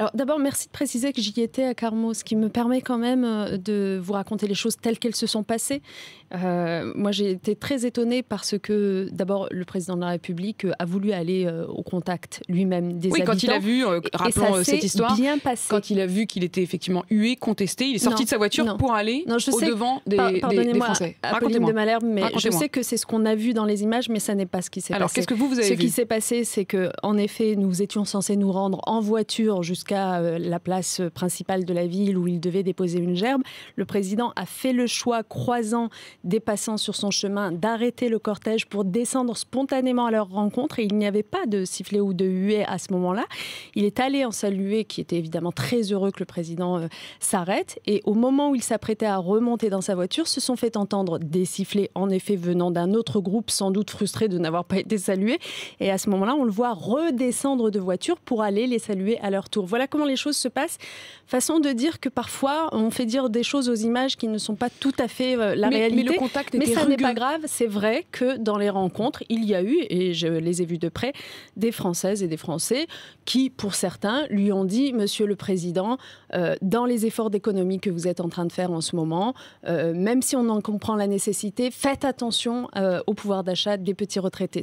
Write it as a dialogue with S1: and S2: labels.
S1: Alors d'abord, merci de préciser que j'y étais à Carmo, ce qui me permet quand même de vous raconter les choses telles qu'elles se sont passées. Moi, j'ai été très étonnée parce que d'abord, le président de la République a voulu aller au contact lui-même des habitants.
S2: Oui, quand il a vu, rappelons cette histoire,
S1: bien passé.
S2: Quand il a vu qu'il était effectivement hué, contesté, il est sorti de sa voiture pour aller au-devant des Français.
S1: Apolline de Malherbe, mais je sais que c'est ce qu'on a vu dans les images, mais ça n'est pas ce qui s'est passé.
S2: Alors, qu'est-ce que vous avez vu?
S1: Ce qui s'est passé, c'est qu'en effet, nous étions censés nous rendre en voiture jusqu'à la place principale de la ville où il devait déposer une gerbe. Le président a fait le choix, croisant des passants sur son chemin, d'arrêter le cortège pour descendre spontanément à leur rencontre. Et il n'y avait pas de sifflet ou de huée à ce moment-là. Il est allé en saluer, qui était évidemment très heureux que le président s'arrête. Et au moment où il s'apprêtait à remonter dans sa voiture, se sont fait entendre des sifflets, en effet venant d'un autre groupe, sans doute frustré de n'avoir pas été salué. Et à ce moment-là, on le voit redescendre de voiture pour aller les saluer à leur tour. Voilà comment les choses se passent. Façon de dire que parfois, on fait dire des choses aux images qui ne sont pas tout à fait la réalité.
S2: Mais le contact était
S1: ça
S2: rugueux.
S1: N'est pas grave. C'est vrai que dans les rencontres, il y a eu, et je les ai vus de près, des Françaises et des Français qui, pour certains, lui ont dit « Monsieur le Président, dans les efforts d'économie que vous êtes en train de faire en ce moment, même si on en comprend la nécessité, faites attention au pouvoir d'achat des petits retraités. »